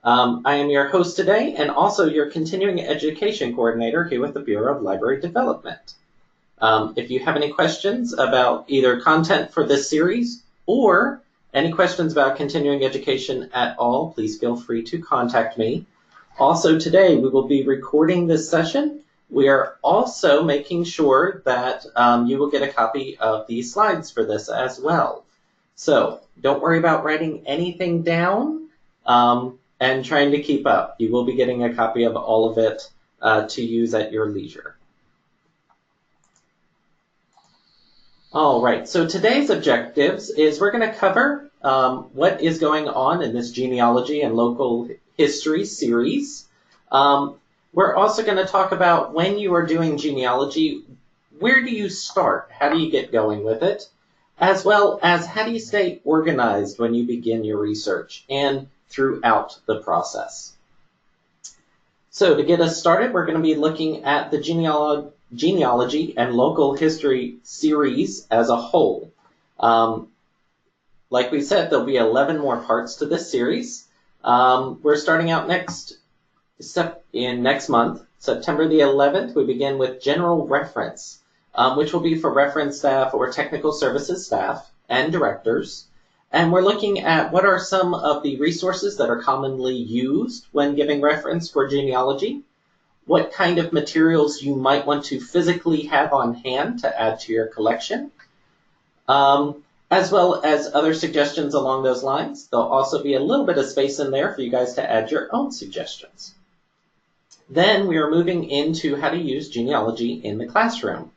I am your host today and also your continuing education coordinator here with the Bureau of Library Development. If you have any questions about either content for this series or any questions about continuing education at all, please feel free to contact me. Also today, we will be recording this session. We are also making sure that you will get a copy of the slides for this as well. So don't worry about writing anything down and trying to keep up. You will be getting a copy of all of it to use at your leisure. All right, so today's objectives is we're going to cover what is going on in this genealogy and local history series. We're also going to talk about when you are doing genealogy, where do you start? How do you get going with it? As well as how do you stay organized when you begin your research and throughout the process. So to get us started, we're going to be looking at the genealogy and local history series as a whole. Like we said, there'll be 11 more parts to this series. We're starting out next month, September the 11th. We begin with general reference, which will be for reference staff or technical services staff and directors. And we're looking at what are some of the resources that are commonly used when giving reference for genealogy, what kind of materials you might want to physically have on hand to add to your collection, as well as other suggestions along those lines. There'll also be a little bit of space in there for you guys to add your own suggestions. Then we are moving into how to use genealogy in the classroom.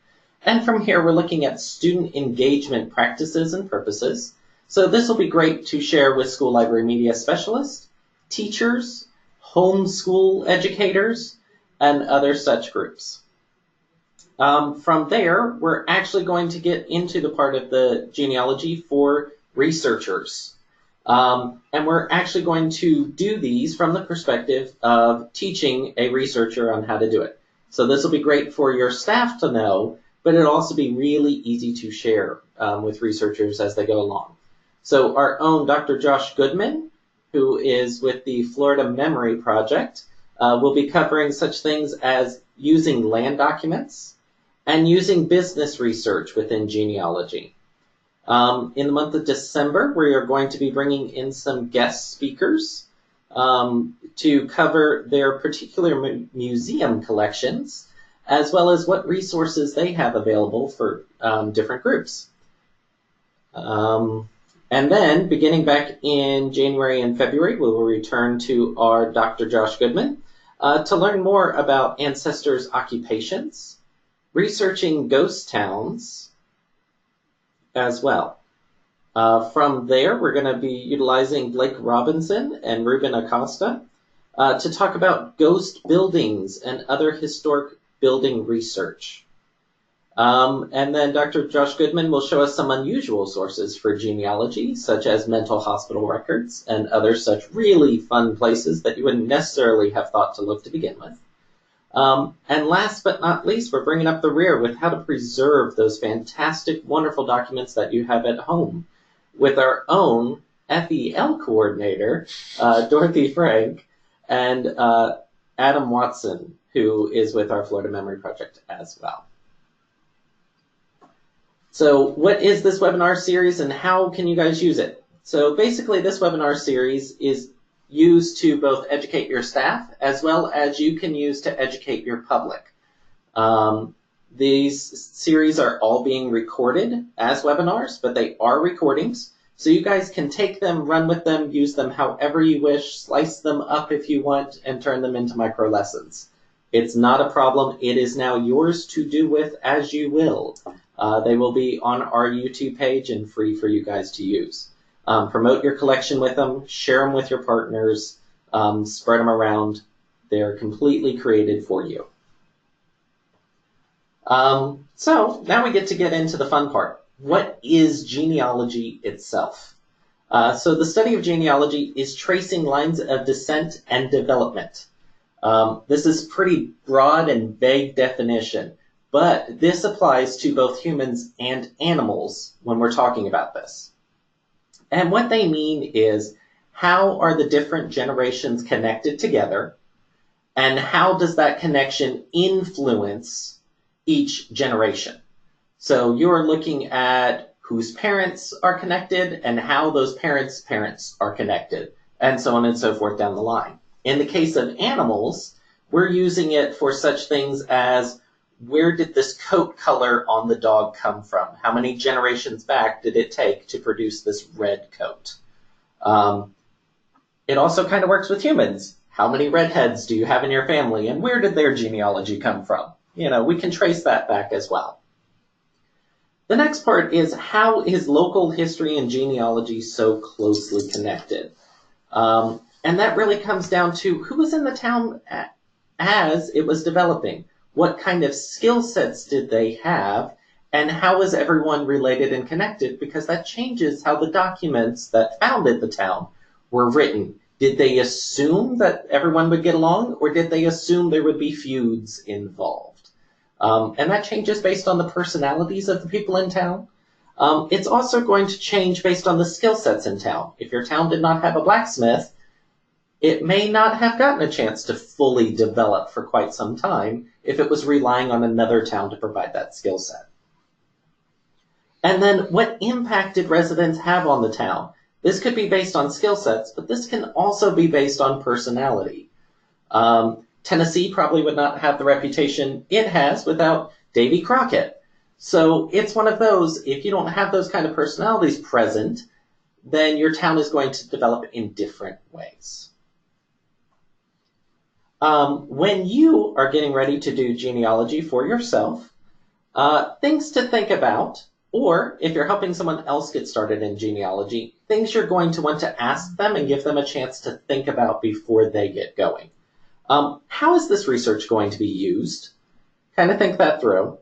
And from here, we're looking at student engagement practices and purposes. So this will be great to share with school library media specialists, teachers, homeschool educators, and other such groups. From there, we're actually going to get into the part of the genealogy for researchers. And we're actually going to do these from the perspective of teaching a researcher on how to do it. So this will be great for your staff to know, but it'll also be really easy to share with researchers as they go along. So our own Dr. Josh Goodman, who is with the Florida Memory Project, will be covering such things as using land documents and using business research within genealogy. In the month of December, we are going to be bringing in some guest speakers to cover their particular museum collections, as well as what resources they have available for different groups. And then, beginning back in January and February, we will return to our Dr. Josh Goodman to learn more about ancestors' occupations, researching ghost towns as well. From there, we're going to be utilizing Blake Robinson and Ruben Acosta to talk about ghost buildings and other historic building research. And then Dr. Josh Goodman will show us some unusual sources for genealogy, such as mental hospital records and other such really fun places that you wouldn't necessarily have thought to look to begin with. And last but not least, we're bringing up the rear with how to preserve those fantastic, wonderful documents that you have at home with our own FEL coordinator, Dorothy Frank, and Adam Watson, who is with our Florida Memory Project as well. So what is this webinar series and how can you guys use it? So basically this webinar series is used to both educate your staff as well as you can use to educate your public. These series are all being recorded as webinars, but they are recordings. So you guys can take them, run with them, use them however you wish, slice them up if you want, and turn them into micro lessons. It's not a problem. It is now yours to do with as you will. They will be on our YouTube page and free for you guys to use. Promote your collection with them, share them with your partners, spread them around. They're completely created for you. So now we get into the fun part. What is genealogy itself? So the study of genealogy is tracing lines of descent and development. This is pretty broad and vague definition, but this applies to both humans and animals when we're talking about this. And what they mean is how are the different generations connected together, and how does that connection influence each generation? So you're looking at whose parents are connected and how those parents' parents are connected, and so on and so forth down the line. In the case of animals, we're using it for such things as, where did this coat color on the dog come from? How many generations back did it take to produce this red coat? It also kind of works with humans. How many redheads do you have in your family, and where did their genealogy come from? We can trace that back as well. The next part is, how is local history and genealogy so closely connected? And that really comes down to who was in the town as it was developing. What kind of skill sets did they have? And how is everyone related and connected? Because that changes how the documents that founded the town were written. Did they assume that everyone would get along, or did they assume there would be feuds involved? And that changes based on the personalities of the people in town. It's also going to change based on the skill sets in town. If your town did not have a blacksmith, it may not have gotten a chance to fully develop for quite some time if it was relying on another town to provide that skill set. And then, what impact did residents have on the town? This could be based on skill sets, but this can also be based on personality. Tennessee probably would not have the reputation it has without Davy Crockett. So it's one of those, if you don't have those kind of personalities present, then your town is going to develop in different ways. When you are getting ready to do genealogy for yourself, things to think about, or if you're helping someone else get started in genealogy, things you're going to want to ask them and give them a chance to think about before they get going. How is this research going to be used? Kind of think that through.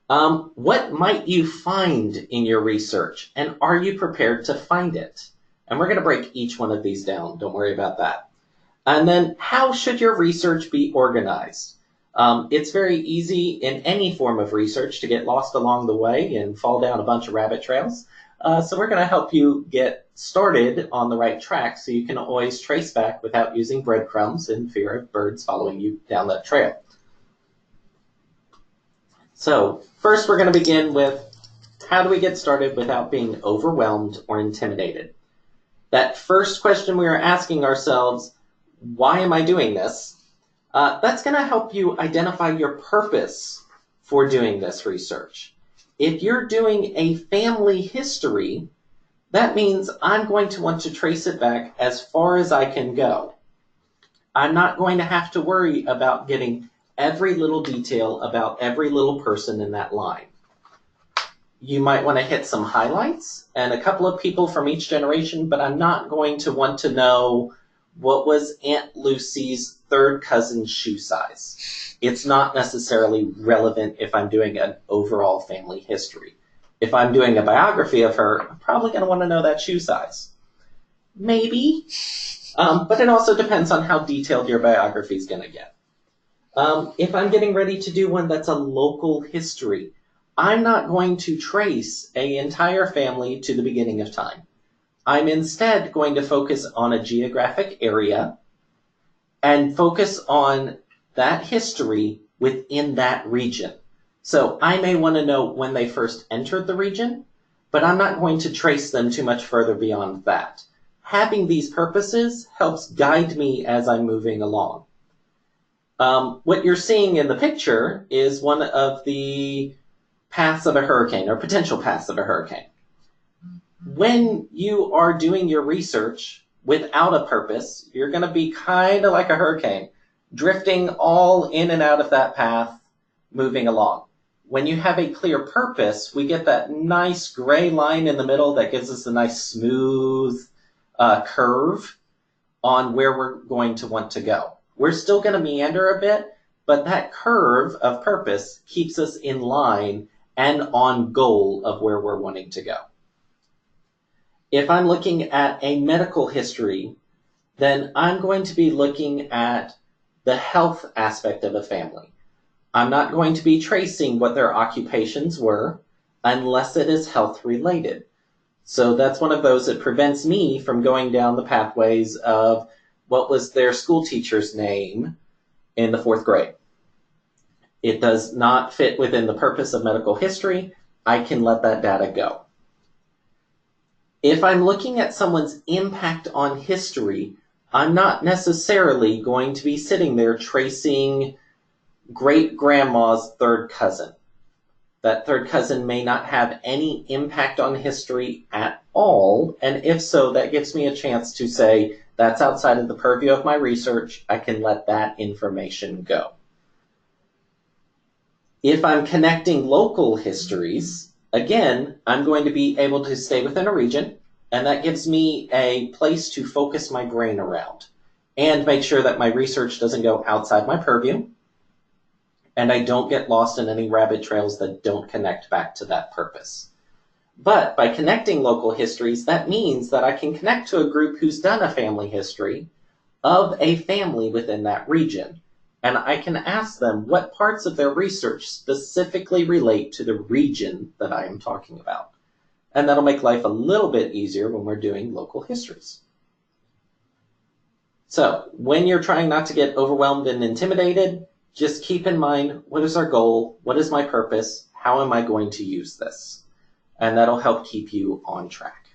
What might you find in your research, and are you prepared to find it? And we're going to break each one of these down. Don't worry about that. And then, how should your research be organized? It's very easy in any form of research to get lost along the way and fall down a bunch of rabbit trails. So we're going to help you get started on the right track so you can always trace back without using breadcrumbs in fear of birds following you down that trail. So first we're going to begin with, how do we get started without being overwhelmed or intimidated? That first question we are asking ourselves, why am I doing this? That's going to help you identify your purpose for doing this research. If you're doing a family history, that means I'm going to want to trace it back as far as I can go. I'm not going to have to worry about getting every little detail about every little person in that line. You might want to hit some highlights and a couple of people from each generation, but I'm not going to want to know what was Aunt Lucy's third cousin's shoe size. It's not necessarily relevant if I'm doing an overall family history. If I'm doing a biography of her, I'm probably going to want to know that shoe size. Maybe, but it also depends on how detailed your biography is going to get. If I'm getting ready to do one that's a local history, I'm not going to trace an entire family to the beginning of time. I'm instead going to focus on a geographic area and focus on that history within that region. So I may want to know when they first entered the region, but I'm not going to trace them too much further beyond that. Having these purposes helps guide me as I'm moving along. What you're seeing in the picture is one of the paths of a hurricane, or potential paths of a hurricane. When you are doing your research without a purpose, you're going to be kind of like a hurricane, drifting all in and out of that path, moving along. When you have a clear purpose, we get that nice gray line in the middle that gives us a nice smooth curve on where we're going to want to go. We're still going to meander a bit, but that curve of purpose keeps us in line and on goal of where we're wanting to go. If I'm looking at a medical history, then I'm going to be looking at the health aspect of a family. I'm not going to be tracing what their occupations were unless it is health related. So that's one of those that prevents me from going down the pathways of what was their school teacher's name in the 4th grade. It does not fit within the purpose of medical history. I can let that data go. If I'm looking at someone's impact on history, I'm not necessarily going to be sitting there tracing great-grandma's 3rd cousin. That 3rd cousin may not have any impact on history at all, and if so, that gives me a chance to say, that's outside of the purview of my research, I can let that information go. If I'm connecting local histories, again, I'm going to be able to stay within a region, and that gives me a place to focus my brain around and make sure that my research doesn't go outside my purview, and I don't get lost in any rabbit trails that don't connect back to that purpose. But by connecting local histories, that means that I can connect to a group who's done a family history of a family within that region. And I can ask them what parts of their research specifically relate to the region that I am talking about. And that'll make life a little bit easier when we're doing local histories. So when you're trying not to get overwhelmed and intimidated, just keep in mind, what is our goal? What is my purpose? How am I going to use this? And that'll help keep you on track.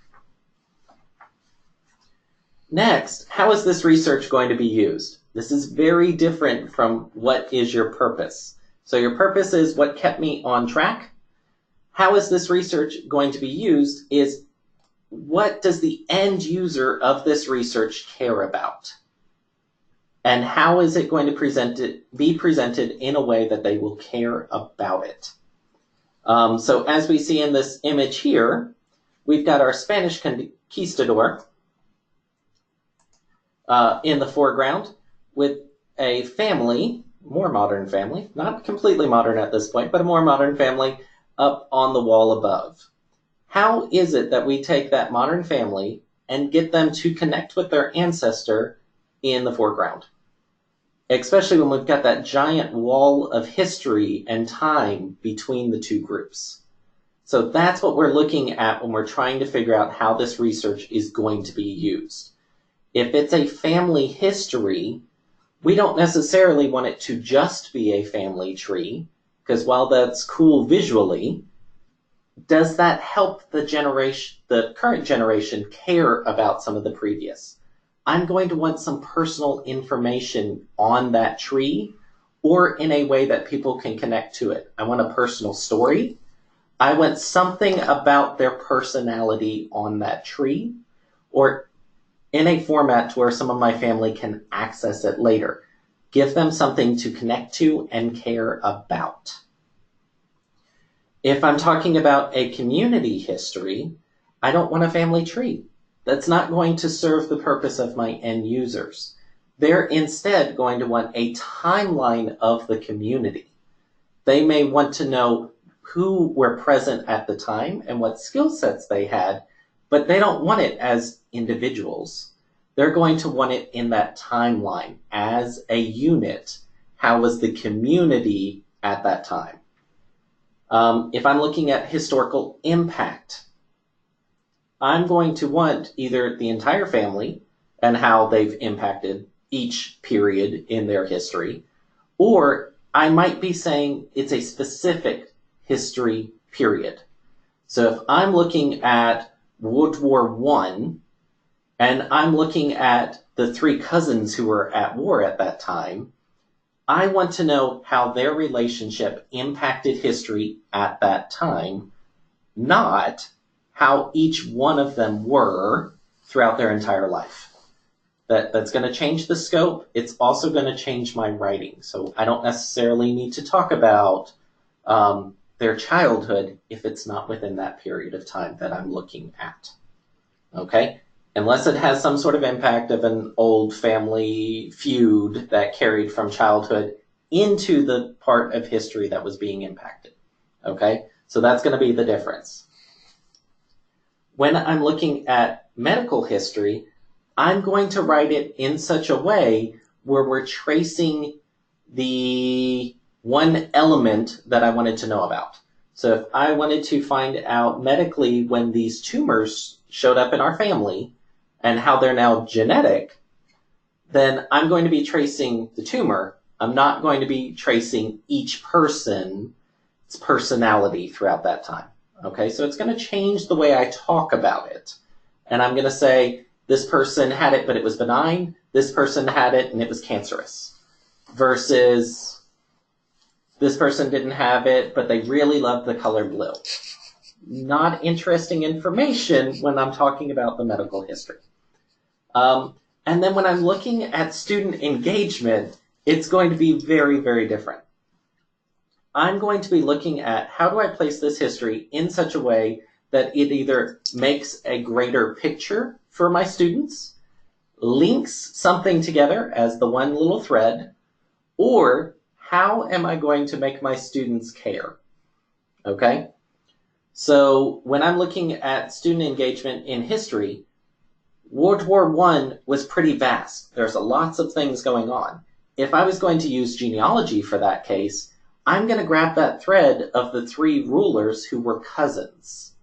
Next, how is this research going to be used? This is very different from what is your purpose. So your purpose is what kept me on track. How is this research going to be used is what does the end user of this research care about? And how is it going to be presented in a way that they will care about it? So as we see in this image here, we've got our Spanish conquistador in the foreground with a family, more modern family, not completely modern at this point, but a more modern family up on the wall above. How is it that we take that modern family and get them to connect with their ancestor in the foreground? Especially when we've got that giant wall of history and time between the two groups. So that's what we're looking at when we're trying to figure out how this research is going to be used. If it's a family history, we don't necessarily want it to just be a family tree, because while that's cool visually, does that help the current generation care about some of the previous? I'm going to want some personal information on that tree or in a way that people can connect to it. I want a personal story. I want something about their personality on that tree or in a format to where some of my family can access it later. Give them something to connect to and care about. If I'm talking about a community history, I don't want a family tree. That's not going to serve the purpose of my end users. They're instead going to want a timeline of the community. They may want to know who were present at the time and what skill sets they had, but they don't want it as individuals. They're going to want it in that timeline as a unit. How was the community at that time? If I'm looking at historical impact, I'm going to want either the entire family and how they've impacted each period in their history, or I might be saying it's a specific history period. So if I'm looking at World War I, and I'm looking at the 3 cousins who were at war at that time, I want to know how their relationship impacted history at that time, not how each one of them were throughout their entire life. That's going to change the scope. It's also going to change my writing. So I don't necessarily need to talk about their childhood if it's not within that period of time that I'm looking at. Okay? Unless it has some sort of impact of an old family feud that carried from childhood into the part of history that was being impacted. Okay? So that's going to be the difference. When I'm looking at medical history, I'm going to write it in such a way where we're tracing the one element that I wanted to know about. So if I wanted to find out medically when these tumors showed up in our family and how they're now genetic, then I'm going to be tracing the tumor. I'm not going to be tracing each person's personality throughout that time. Okay, so it's going to change the way I talk about it. And I'm going to say, this person had it, but it was benign. This person had it, and it was cancerous. Versus, this person didn't have it, but they really loved the color blue. Not interesting information when I'm talking about the medical history. And then when I'm looking at student engagement, it's going to be very, very different. I'm going to be looking at how do I place this history in such a way that it either makes a greater picture for my students, links something together as the one little thread, or how am I going to make my students care? Okay? So when I'm looking at student engagement in history, World War I was pretty vast. There's lots of things going on. If I was going to use genealogy for that case, I'm going to grab that thread of the 3 rulers who were cousins.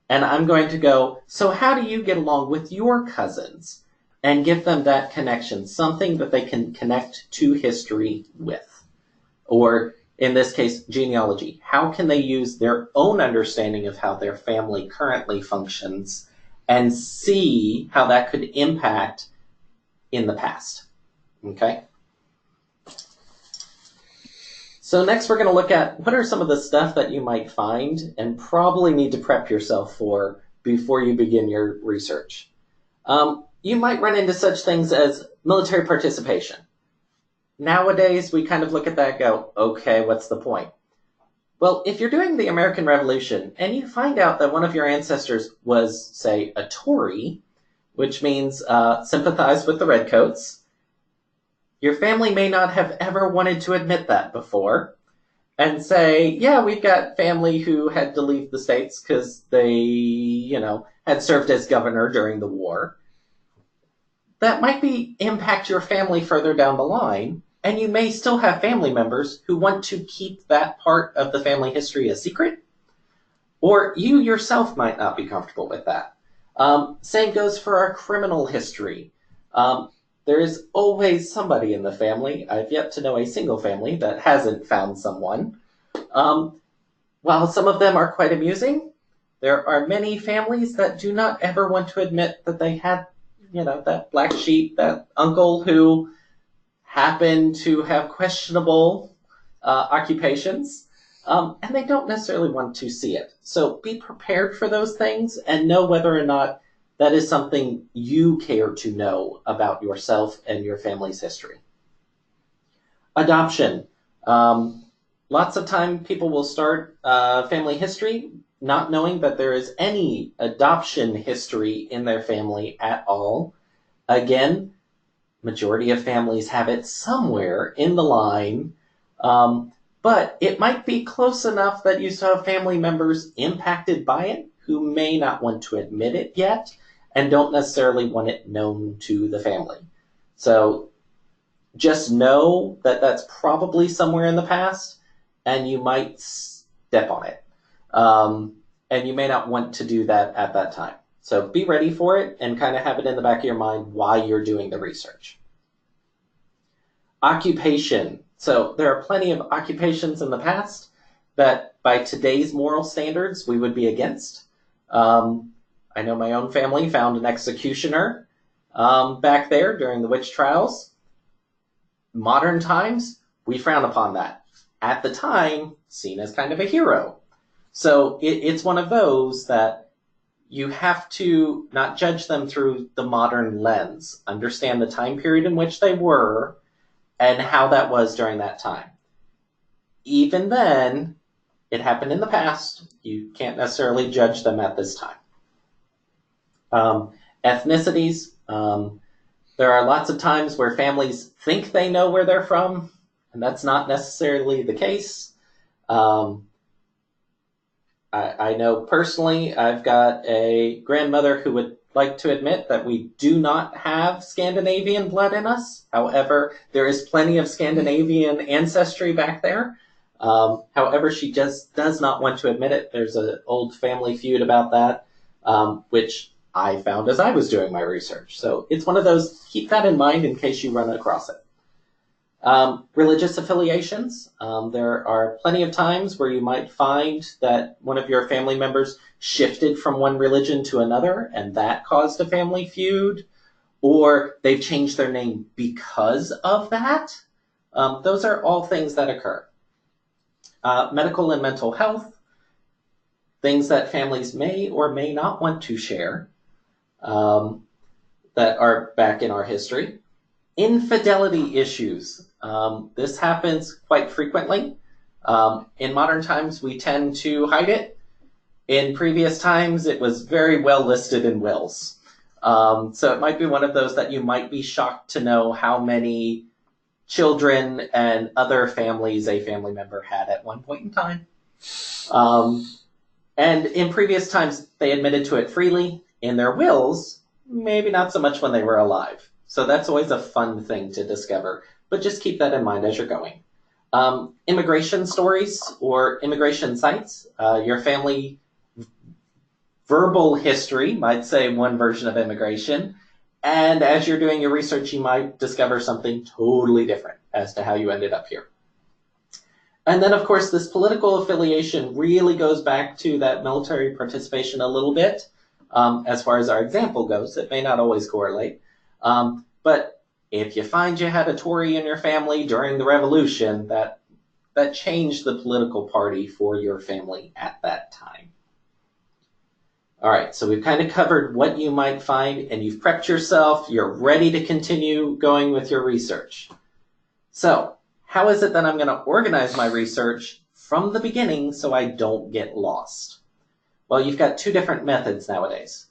And I'm going to go, so how do you get along with your cousins? And give them that connection, something that they can connect to history with. Or, in this case, genealogy. How can they use their own understanding of how their family currently functions and see how that could impact in the past? Okay? So next we're going to look at what are some of the stuff that you might find and probably need to prep yourself for before you begin your research. You might run into such things as military participation. Nowadays, we kind of look at that and go, okay, what's the point? Well, if you're doing the American Revolution and you find out that one of your ancestors was, say, a Tory, which means sympathize with the Redcoats, your family may not have ever wanted to admit that before and say, yeah, we've got family who had to leave the States because they, had served as governor during the war. That might impact your family further down the line, and you may still have family members who want to keep that part of the family history a secret, or you yourself might not be comfortable with that. Same goes for our criminal history. There is always somebody in the family. I've yet to know a single family that hasn't found someone. While some of them are quite amusing, there are many families that do not ever want to admit that they had, that black sheep, that uncle who happened to have questionable occupations, and they don't necessarily want to see it. So be prepared for those things and know whether or not that is something you care to know about yourself and your family's history. Adoption. Lots of time people will start family history not knowing that there is any adoption history in their family at all. Again, majority of families have it somewhere in the line, but it might be close enough that you still have family members impacted by it who may not want to admit it yet and don't necessarily want it known to the family. So just know that that's probably somewhere in the past, and you might step on it. And you may not want to do that at that time. So be ready for it and kind of have it in the back of your mind while you're doing the research. Occupation. So there are plenty of occupations in the past that by today's moral standards we would be against. I know my own family found an executioner back there during the witch trials. Modern times, we frown upon that. At the time, seen as kind of a hero. So it's one of those that you have to not judge them through the modern lens. Understand the time period in which they were and how that was during that time. Even then, it happened in the past. You can't necessarily judge them at this time. Ethnicities. There are lots of times where families think they know where they're from, and that's not necessarily the case. I know personally I've got a grandmother who would like to admit that we do not have Scandinavian blood in us. However, there is plenty of Scandinavian ancestry back there. However, she just does not want to admit it. There's an old family feud about that, which I found as I was doing my research. So it's one of those, keep that in mind in case you run across it. Religious affiliations. There are plenty of times where you might find that one of your family members shifted from one religion to another, and that caused a family feud, or they've changed their name because of that. Those are all things that occur. Medical and mental health, things that families may or may not want to share that are back in our history. Infidelity issues. This happens quite frequently. In modern times, we tend to hide it. In previous times, it was very well listed in wills. So it might be one of those that you might be shocked to know how many children and other families a family member had at one point in time. And in previous times, they admitted to it freely. In their wills, maybe not so much when they were alive. So that's always a fun thing to discover, but just keep that in mind as you're going. Immigration stories or immigration sites. Your family verbal history might say one version of immigration, and as you're doing your research, you might discover something totally different as to how you ended up here. And then, of course, this political affiliation really goes back to that military participation a little bit. As far as our example goes, it may not always correlate. But if you find you had a Tory in your family during the Revolution, that changed the political party for your family at that time. All right, so we've kind of covered what you might find, and you've prepped yourself. You're ready to continue going with your research. So how is it that I'm going to organize my research from the beginning so I don't get lost? Well, you've got two different methods nowadays.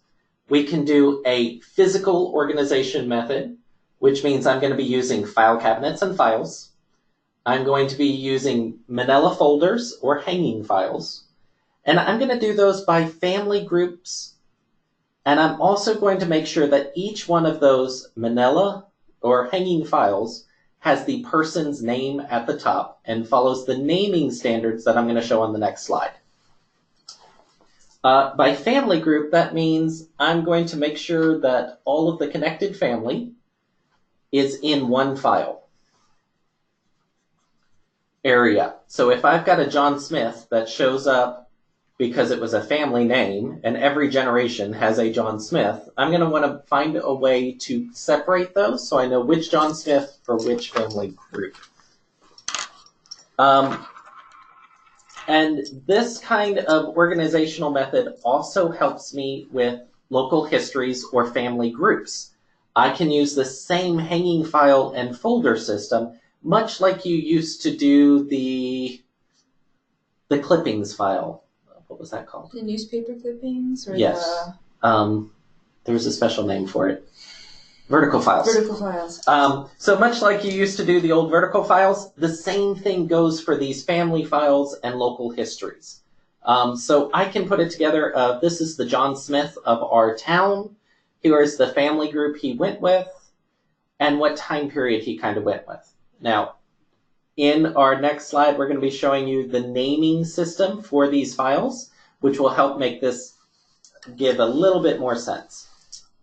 We can do a physical organization method, which means I'm going to be using file cabinets and files. I'm going to be using manila folders or hanging files. And I'm going to do those by family groups. And I'm also going to make sure that each one of those manila or hanging files has the person's name at the top and follows the naming standards that I'm going to show on the next slide. By family group, that means I'm going to make sure that all of the connected family is in one file area. So if I've got a John Smith that shows up because it was a family name and every generation has a John Smith, I'm going to want to find a way to separate those so I know which John Smith for which family group. And this kind of organizational method also helps me with local histories or family groups. I can use the same hanging file and folder system, much like you used to do the clippings file. What was that called? The newspaper clippings? Or yes. There was a special name for it. Vertical files. Vertical files. So much like you used to do the old vertical files, the same thing goes for these family files and local histories. So I can put it together. This is the John Smith of our town. Here is the family group he went with and what time period he kind of went with. Now, in our next slide, we're going to be showing you the naming system for these files, which will help make this give a little bit more sense.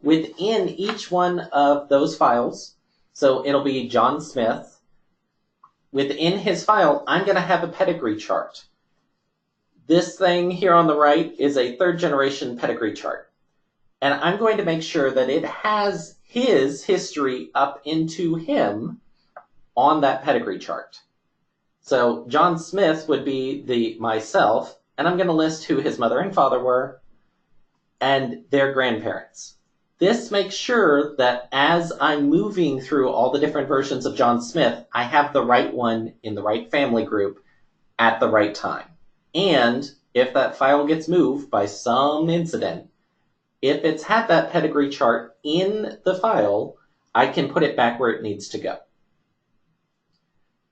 Within each one of those files, so it'll be John Smith, within his file, I'm going to have a pedigree chart. This thing here on the right is a third generation pedigree chart. And I'm going to make sure that it has his history up into him on that pedigree chart. So John Smith would be myself, and I'm going to list who his mother and father were and their grandparents. This makes sure that as I'm moving through all the different versions of John Smith, I have the right one in the right family group at the right time. And if that file gets moved by some incident, if it's had that pedigree chart in the file, I can put it back where it needs to go.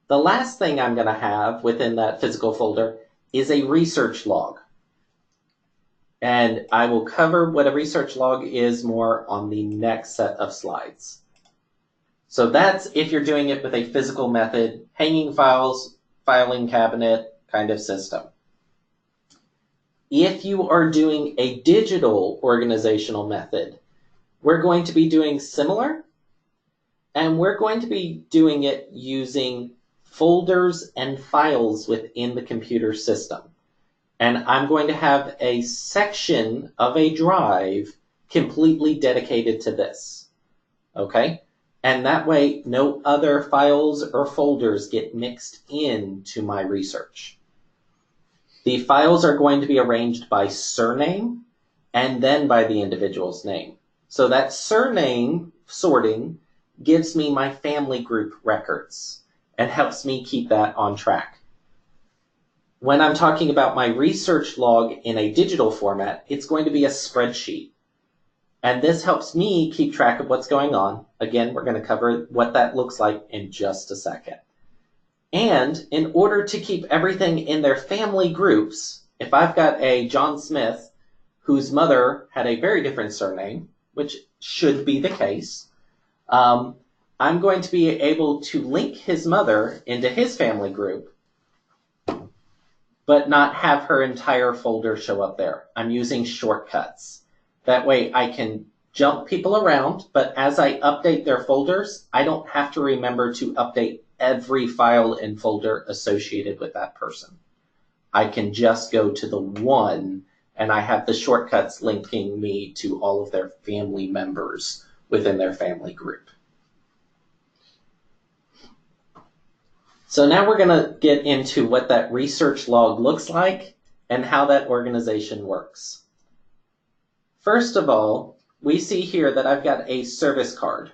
The last thing I'm going to have within that physical folder is a research log. And I will cover what a research log is more on the next set of slides. So that's if you're doing it with a physical method, hanging files, filing cabinet kind of system. If you are doing a digital organizational method, we're going to be doing similar, and we're going to be doing it using folders and files within the computer system. And I'm going to have a section of a drive completely dedicated to this. Okay? And that way, no other files or folders get mixed into my research. The files are going to be arranged by surname and then by the individual's name. So that surname sorting gives me my family group records and helps me keep that on track. When I'm talking about my research log in a digital format, it's going to be a spreadsheet. And this helps me keep track of what's going on. Again, we're going to cover what that looks like in just a second. And in order to keep everything in their family groups, if I've got a John Smith whose mother had a very different surname, which should be the case, I'm going to be able to link his mother into his family group, but not have her entire folder show up there. I'm using shortcuts. That way I can jump people around, but as I update their folders, I don't have to remember to update every file and folder associated with that person. I can just go to the one, and I have the shortcuts linking me to all of their family members within their family group. So now we're going to get into what that research log looks like and how that organization works. First of all, we see here that I've got a service card.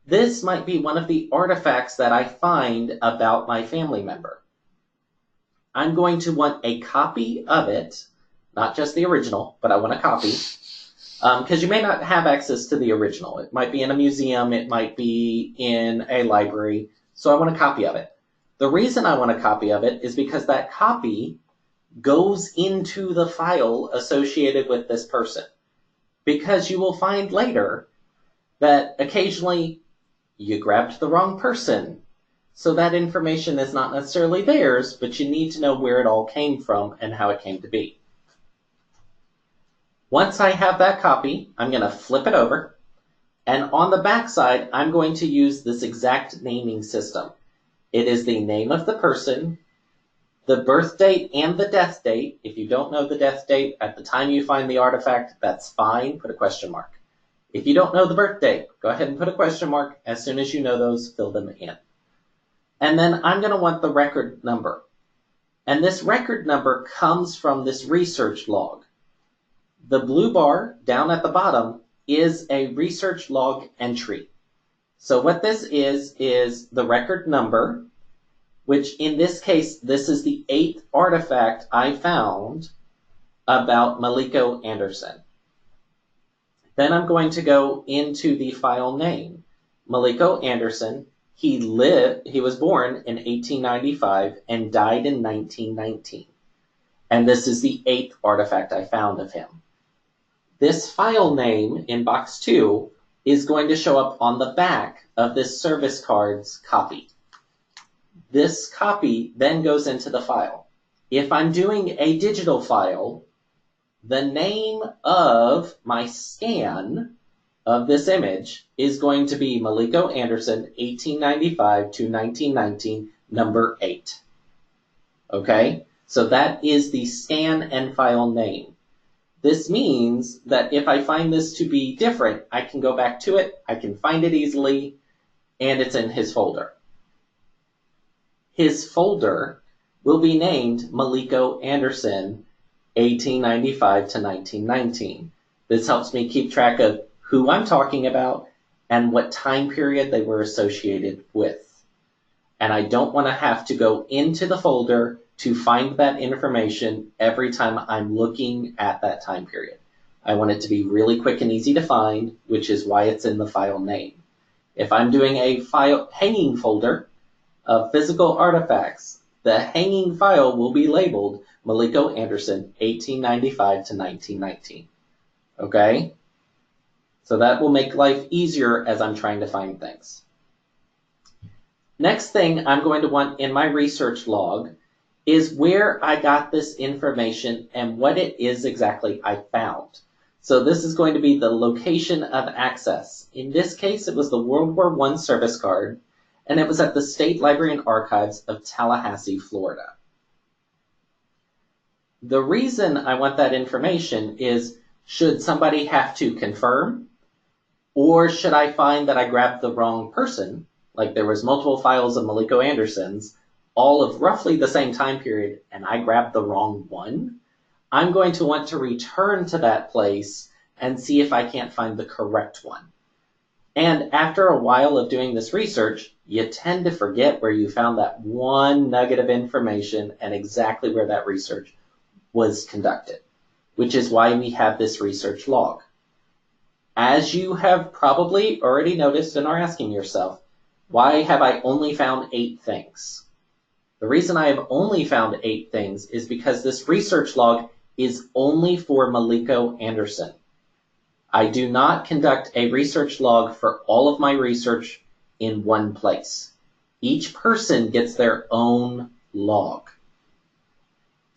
This might be one of the artifacts that I find about my family member. I'm going to want a copy of it, not just the original, but I want a copy, because you may not have access to the original. It might be in a museum, it might be in a library, so I want a copy of it. The reason I want a copy of it is because that copy goes into the file associated with this person. Because you will find later that occasionally you grabbed the wrong person. So that information is not necessarily theirs, but you need to know where it all came from and how it came to be. Once I have that copy, I'm going to flip it over. And on the back side, I'm going to use this exact naming system. It is the name of the person, the birth date and the death date. If you don't know the death date at the time you find the artifact, that's fine. Put a question mark. If you don't know the birth date, go ahead and put a question mark. As soon as you know those, fill them in. And then I'm going to want the record number. And this record number comes from this research log. The blue bar down at the bottom is a research log entry. So what this is the record number, which in this case, this is the 8th artifact I found about Maliko Anderson. Then I'm going to go into the file name. Maliko Anderson, he was born in 1895 and died in 1919. And this is the 8th artifact I found of him. This file name in box 2 is going to show up on the back of this service card's copy. This copy then goes into the file. If I'm doing a digital file, the name of my scan of this image is going to be Maliko Anderson, 1895 to 1919, number 8. Okay? So that is the scan and file name. This means that if I find this to be different, I can go back to it, I can find it easily, and it's in his folder. His folder will be named Maliko Anderson, 1895 to 1919. This helps me keep track of who I'm talking about and what time period they were associated with. And I don't want to have to go into the folder to find that information every time I'm looking at that time period. I want it to be really quick and easy to find, which is why it's in the file name. If I'm doing a file hanging folder of physical artifacts, the hanging file will be labeled Maliko Anderson, 1895 to 1919. Okay? So that will make life easier as I'm trying to find things. Next thing I'm going to want in my research log is where I got this information and what it is exactly I found. So this is going to be the location of access. In this case, it was the World War I service card, and it was at the State Library and Archives of Tallahassee, Florida. The reason I want that information is, should somebody have to confirm, or should I find that I grabbed the wrong person, like there was multiple files of Maliko Anderson's, all of roughly the same time period, and I grabbed the wrong one, I'm going to want to return to that place and see if I can't find the correct one. And after a while of doing this research, you tend to forget where you found that one nugget of information and exactly where that research was conducted, which is why we have this research log. As you have probably already noticed and are asking yourself, why have I only found 8 things? The reason I have only found 8 things is because this research log is only for Maliko Anderson. I do not conduct a research log for all of my research in one place. Each person gets their own log.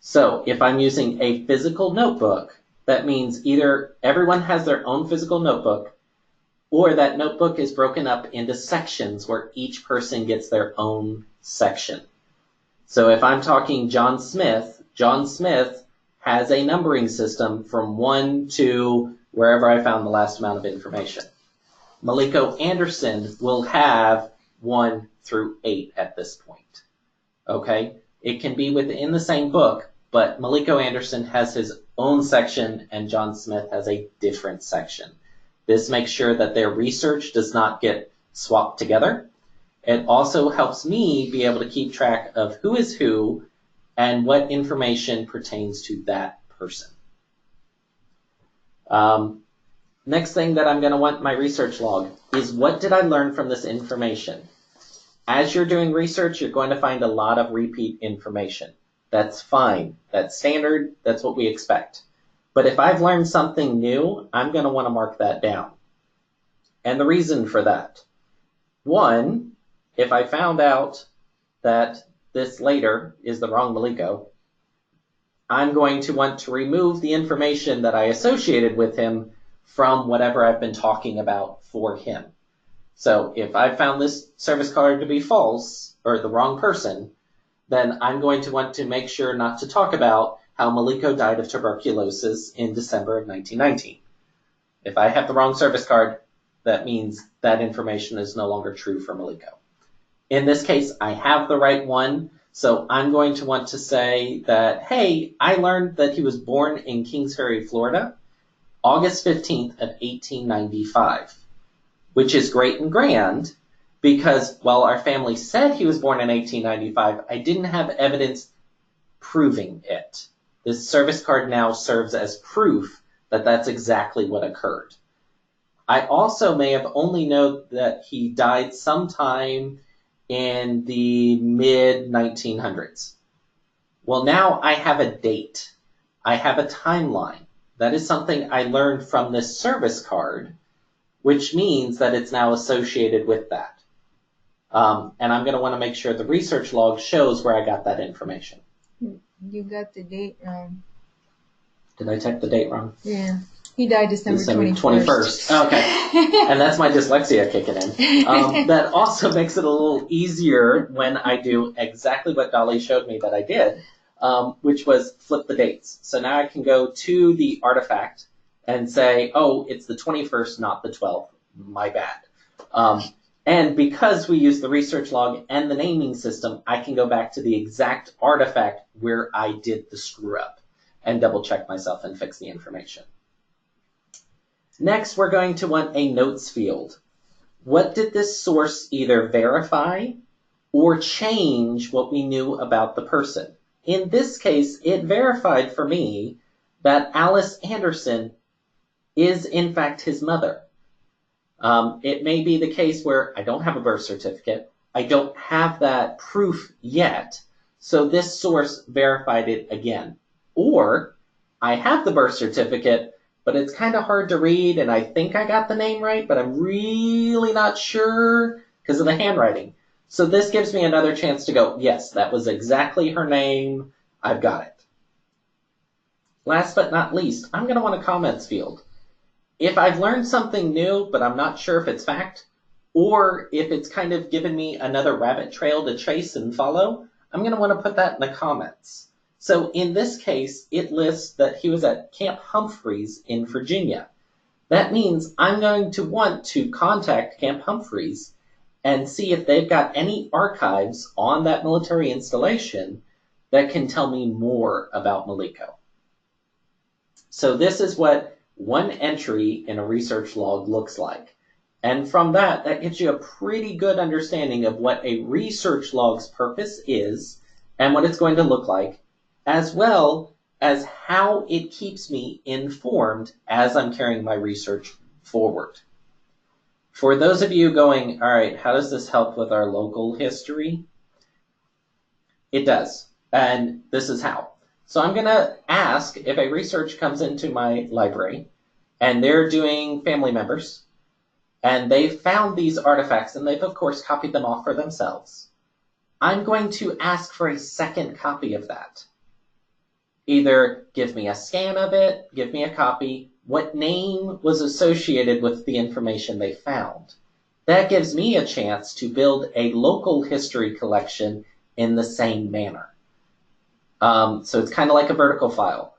So if I'm using a physical notebook, that means either everyone has their own physical notebook, or that notebook is broken up into sections where each person gets their own section. So if I'm talking John Smith has a numbering system from 1 to wherever I found the last amount of information. Maliko Anderson will have 1 through 8 at this point. Okay? It can be within the same book, but Maliko Anderson has his own section and John Smith has a different section. This makes sure that their research does not get swapped together. It also helps me be able to keep track of who is who and what information pertains to that person. Next thing that I'm going to want in my research log is, what did I learn from this information? As you're doing research, you're going to find a lot of repeat information. That's fine. That's standard. That's what we expect. But if I've learned something new, I'm going to want to mark that down. And the reason for that: 1, if I found out that this later is the wrong Maliko, I'm going to want to remove the information that I associated with him from whatever I've been talking about for him. So if I found this service card to be false, or the wrong person, then I'm going to want to make sure not to talk about how Maliko died of tuberculosis in December of 1919. If I have the wrong service card, that means that information is no longer true for Maliko. In this case, I have the right one, so I'm going to want to say that, hey, I learned that he was born in Kings Ferry, Florida, August 15th of 1895, which is great and grand, because while our family said he was born in 1895, I didn't have evidence proving it. This service card now serves as proof that that's exactly what occurred. I also may have only known that he died sometime in the mid-1900s. Well, now I have a date. I have a timeline. That is something I learned from this service card, which means that it's now associated with that. And I'm going to want to make sure the research log shows where I got that information. You got the date wrong. Did I check the date wrong? Yeah. He died December 21st. 21st. Okay. And that's my dyslexia kicking in. That also makes it a little easier when I do exactly what Dolly showed me that I did, which was flip the dates. So now I can go to the artifact and say, oh, it's the 21st, not the 12th. My bad. And because we use the research log and the naming system, I can go back to the exact artifact where I did the screw up and double check myself and fix the information. Next, we're going to want a notes field. What did this source either verify or change what we knew about the person? In this case, it verified for me that Alice Anderson is in fact his mother. It may be the case where I don't have a birth certificate. I don't have that proof yet. So this source verified it again. Or I have the birth certificate, but it's kind of hard to read, and I think I got the name right, but I'm really not sure because of the handwriting. So this gives me another chance to go, yes, that was exactly her name. I've got it. Last but not least, I'm going to want a comments field. If I've learned something new, but I'm not sure if it's fact, or if it's kind of given me another rabbit trail to chase and follow, I'm going to want to put that in the comments. So in this case, it lists that he was at Camp Humphreys in Virginia. That means I'm going to want to contact Camp Humphreys and see if they've got any archives on that military installation that can tell me more about Maliko. So this is what one entry in a research log looks like. And from that gives you a pretty good understanding of what a research log's purpose is and what it's going to look like, as well as how it keeps me informed as I'm carrying my research forward. For those of you going, all right, how does this help with our local history? It does, and this is how. So I'm going to ask if a research comes into my library, and they're doing family members, and they've found these artifacts, and they've, of course, copied them off for themselves. I'm going to ask for a second copy of that. Either give me a scan of it, give me a copy, what name was associated with the information they found. That gives me a chance to build a local history collection in the same manner. So it's kind of like a vertical file.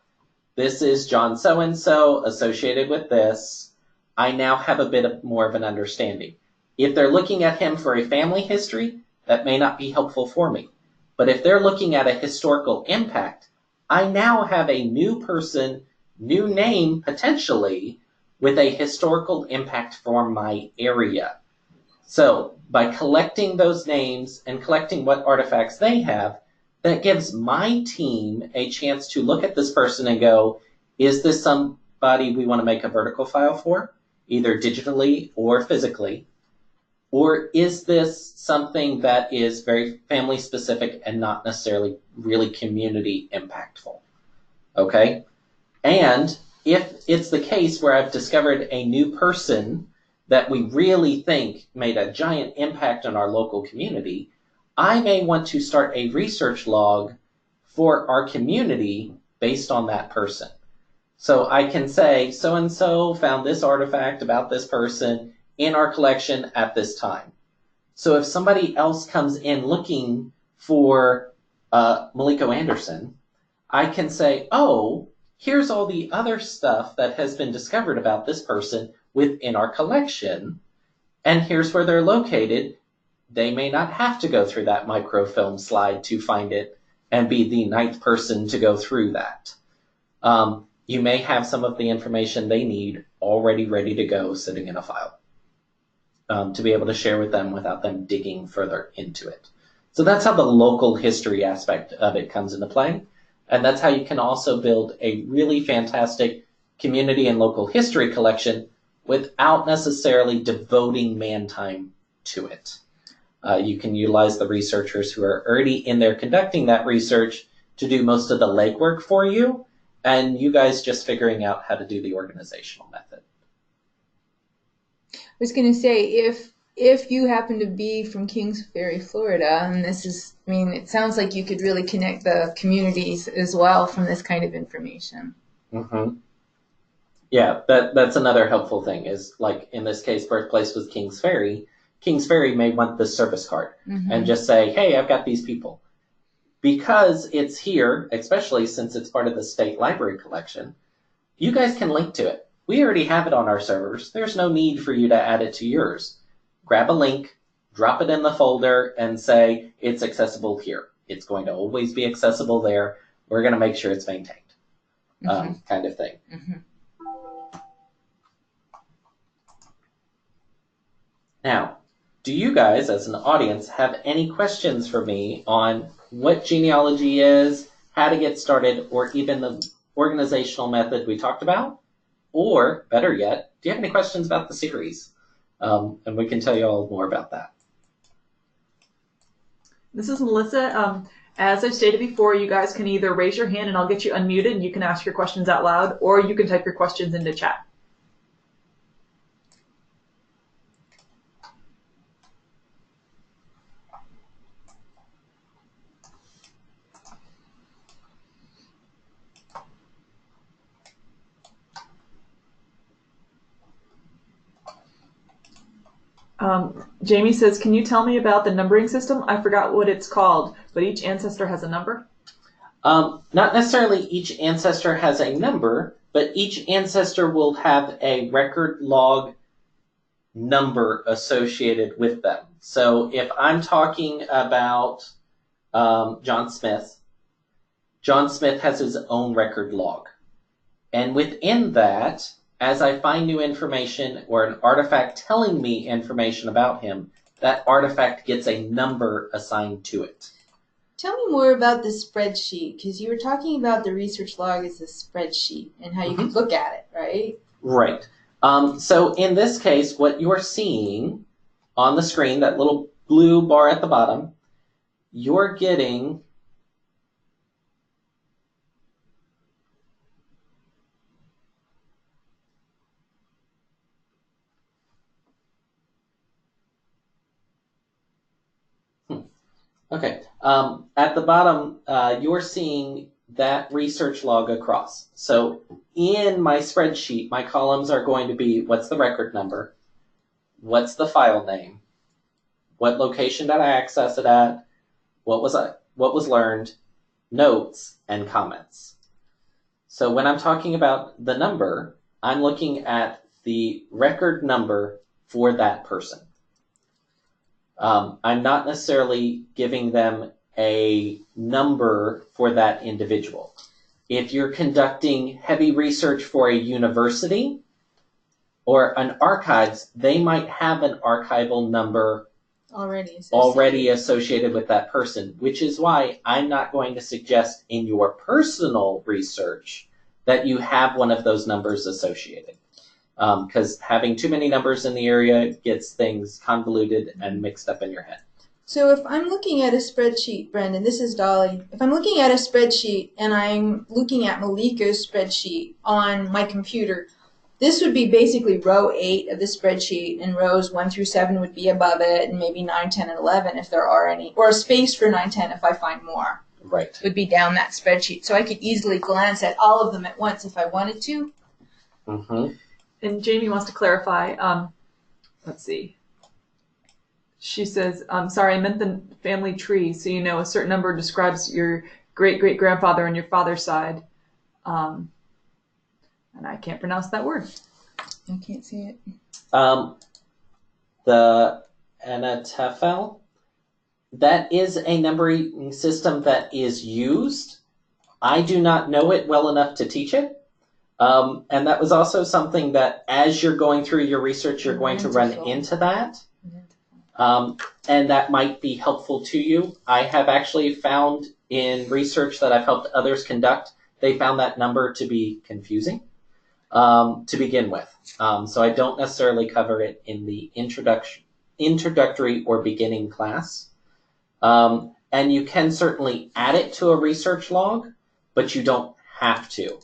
This is John so-and-so associated with this. I now have a bit more of an understanding. If they're looking at him for a family history, that may not be helpful for me. But if they're looking at a historical impact, I now have a new person, new name potentially, with a historical impact for my area. So by collecting those names and collecting what artifacts they have, that gives my team a chance to look at this person and go, is this somebody we want to make a vertical file for, either digitally or physically? Or is this something that is very family specific and not necessarily really community impactful? Okay? And if it's the case where I've discovered a new person that we really think made a giant impact on our local community, I may want to start a research log for our community based on that person. So I can say, so-and-so found this artifact about this person in our collection at this time. So if somebody else comes in looking for Maliko Anderson, I can say, oh, here's all the other stuff that has been discovered about this person within our collection, and here's where they're located. They may not have to go through that microfilm slide to find it and be the ninth person to go through that. You may have some of the information they need already ready to go sitting in a file to be able to share with them without them digging further into it. So that's how the local history aspect of it comes into play. And that's how you can also build a really fantastic community and local history collection without necessarily devoting man time to it. You can utilize the researchers who are already in there conducting that research to do most of the legwork for you, and you guys just figuring out how to do the organizational method. I was going to say, if you happen to be from Kings Ferry, Florida, and this is, I mean, it sounds like you could really connect the communities as well from this kind of information. Mm-hmm. Yeah, that's another helpful thing is, like in this case, birthplace was Kings Ferry. Kings Ferry may want the service card and just say, hey, I've got these people. Because it's here, especially since it's part of the state library collection, you guys can link to it. We already have it on our servers. There's no need for you to add it to yours. Grab a link, drop it in the folder, and say, it's accessible here. It's going to always be accessible there. We're going to make sure it's maintained, kind of thing. Now, do you guys, as an audience, have any questions for me on what genealogy is, how to get started, or even the organizational method we talked about? Or, better yet, do you have any questions about the series? And we can tell you all more about that. This is Melissa. As I've stated before, you guys can either raise your hand and I'll get you unmuted and you can ask your questions out loud, or you can type your questions into chat. Jamie says, can you tell me about the numbering system? I forgot what it's called, but each ancestor has a number. Not necessarily each ancestor has a number, but each ancestor will have a record log number associated with them. So if I'm talking about John Smith has his own record log. And within that, as I find new information or an artifact telling me information about him, that artifact gets a number assigned to it. Tell me more about the spreadsheet, because you were talking about the research log as a spreadsheet and how you could look at it, right? Right. So in this case, what you're seeing on the screen, that little blue bar at the bottom, you're getting Okay. At the bottom, you're seeing that research log across. So in my spreadsheet, my columns are going to be what's the record number, what's the file name, what location did I access it at, what was learned, notes, and comments. So when I'm talking about the number, I'm looking at the record number for that person. I'm not necessarily giving them a number for that individual. If you're conducting heavy research for a university or an archives, they might have an archival number already associated with that person, which is why I'm not going to suggest in your personal research that you have one of those numbers associated. Because having too many numbers in the area gets things convoluted and mixed up in your head. So if I'm looking at a spreadsheet, Brendan, this is Dolly. If I'm looking at a spreadsheet and I'm looking at Malika's spreadsheet on my computer, this would be basically row 8 of the spreadsheet, and rows 1 through 7 would be above it, and maybe 9, 10, and 11 if there are any, or a space for 9, 10 if I find more. Right. Would be down that spreadsheet. So I could easily glance at all of them at once if I wanted to. Mm-hmm. And Jamie wants to clarify. Let's see. She says, sorry, I meant the family tree. So, you know, a certain number describes your great-great-grandfather on your father's side. And I can't pronounce that word. I can't see it. The Anatefel, that is a numbering system that is used. I do not know it well enough to teach it. And that was also something that as you're going through your research, you're going to run into that. And that might be helpful to you. I have actually found in research that I've helped others conduct, they found that number to be confusing to begin with. So I don't necessarily cover it in the introductory or beginning class. And you can certainly add it to a research log, but you don't have to.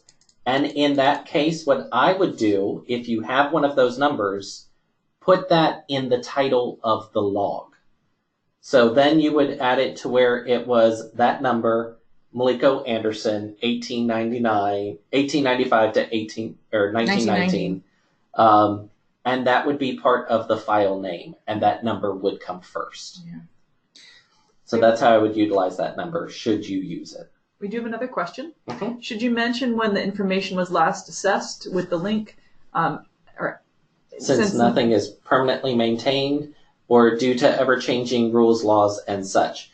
And in that case, what I would do, if you have one of those numbers, put that in the title of the log. So then you would add it to where it was that number, Maliko Anderson, 1895 to 1919. And that would be part of the file name, and that number would come first. Yeah. So that's how I would utilize that number, should you use it. We do have another question. Mm-hmm. Should you mention when the information was last assessed with the link? Since nothing is permanently maintained or due to ever-changing rules, laws, and such.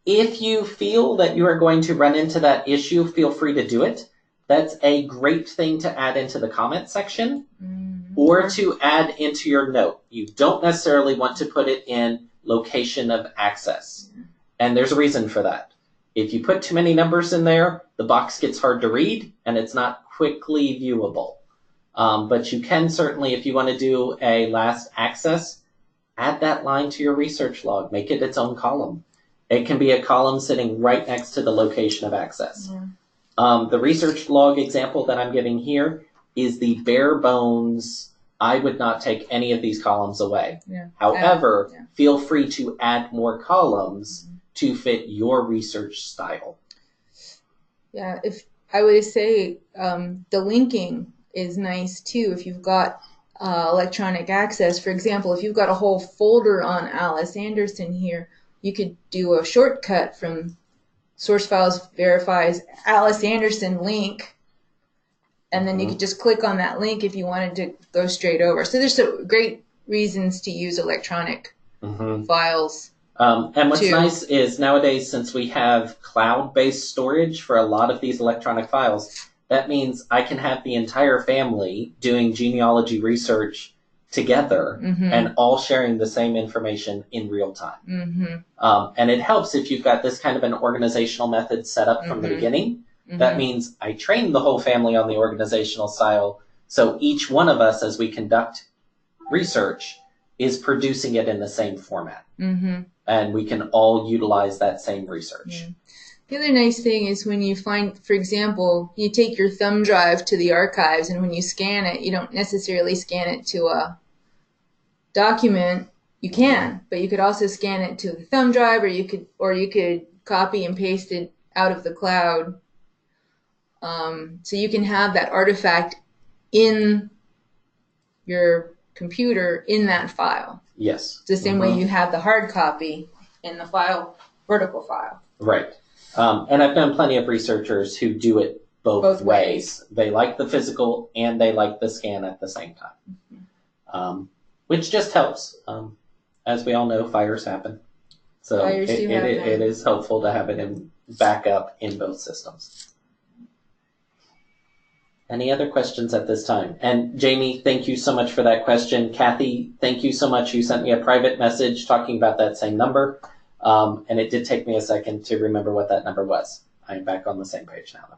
If you feel that you are going to run into that issue, feel free to do it. That's a great thing to add into the comment section or to add into your note. You don't necessarily want to put it in location of access. And there's a reason for that. If you put too many numbers in there, the box gets hard to read and it's not quickly viewable. But you can certainly, if you want to do a last access, add that line to your research log. Make it its own column. It can be a column sitting right next to the location of access. Yeah. The research log example that I'm giving here is the bare bones. I would not take any of these columns away. Yeah. However, feel free to add more columns to fit your research style. Yeah, if I would say the linking is nice too. If you've got electronic access. For example, if you've got a whole folder on Alice Anderson here, you could do a shortcut from source files verifies Alice Anderson link, and then you could just click on that link if you wanted to go straight over. So there's some great reasons to use electronic files. And what's nice is nowadays, since we have cloud-based storage for a lot of these electronic files, that means I can have the entire family doing genealogy research together and all sharing the same information in real time. And it helps if you've got this kind of an organizational method set up from the beginning. That means I train the whole family on the organizational style, so each one of us, as we conduct research, is producing it in the same format. And we can all utilize that same research. The other nice thing is when you find, for example, you take your thumb drive to the archives, and when you scan it, you don't necessarily scan it to a document. You can, but you could also scan it to the thumb drive, or you could copy and paste it out of the cloud. So you can have that artifact in your computer in that file. Yes. It's the same way you have the hard copy in the file, vertical file. Right. And I've known plenty of researchers who do it both ways. They like the physical and they like the scan at the same time, which just helps. As we all know, fires happen. So it is helpful to have it in backup in both systems. Any other questions at this time? And Jamie, thank you so much for that question. Kathy, thank you so much. You sent me a private message talking about that same number. And it did take me a second to remember what that number was. I'm back on the same page now, though.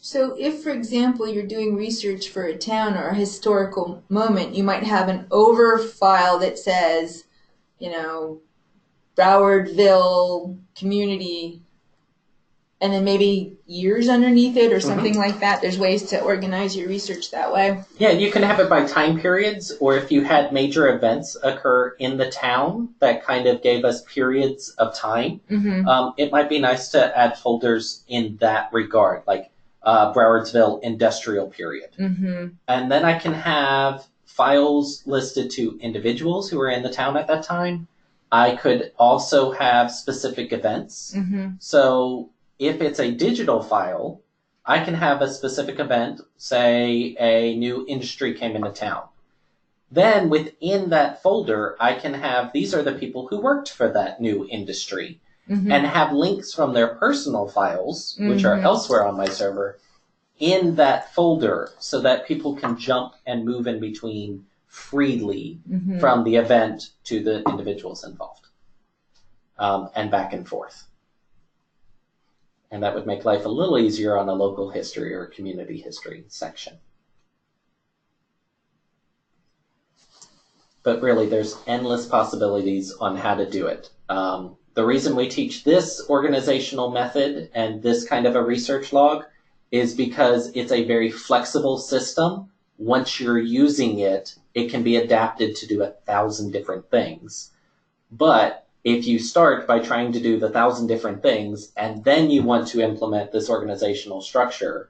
So if, for example, you're doing research for a town or a historical moment, you might have an over file that says, Browardville community, and then maybe years underneath it or something like that. There's ways to organize your research that way. Yeah, you can have it by time periods, or if you had major events occur in the town that kind of gave us periods of time, it might be nice to add folders in that regard, like Browardsville industrial period. And then I can have files listed to individuals who were in the town at that time. I could also have specific events. So if it's a digital file, I can have a specific event, say a new industry came into town. Then within that folder, I can have, these are the people who worked for that new industry, and have links from their personal files, which are elsewhere on my server, in that folder so that people can jump and move in between freely from the event to the individuals involved, and back and forth. And that would make life a little easier on a local history or community history section. But really, there's endless possibilities on how to do it. The reason we teach this organizational method and this kind of a research log is because it's a very flexible system. Once you're using it, it can be adapted to do 1,000 different things. But if you start by trying to do the 1,000 different things, and then you want to implement this organizational structure,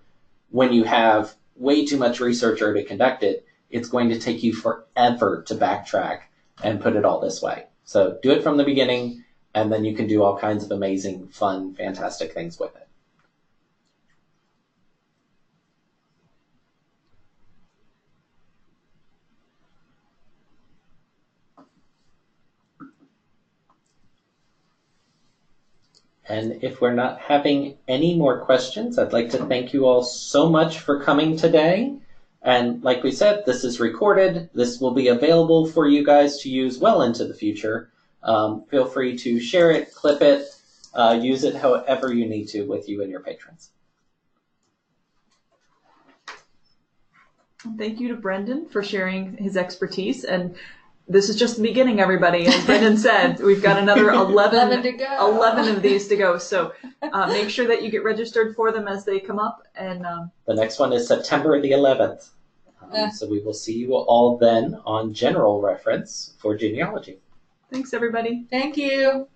when you have way too much research or to conduct it, it's going to take you forever to backtrack and put it all this way. So do it from the beginning, and then you can do all kinds of amazing, fun, fantastic things with it. And if we're not having any more questions, I'd like to thank you all so much for coming today. And like we said, this is recorded. This will be available for you guys to use well into the future. Feel free to share it, clip it, use it however you need to with you and your patrons. Thank you to Brendan for sharing his expertise. And this is just the beginning, everybody. As Brendan said, we've got another 11 to go. 11 of these to go. So make sure that you get registered for them as they come up. And the next one is September the 11th. So we will see you all then on general reference for genealogy. Thanks, everybody. Thank you.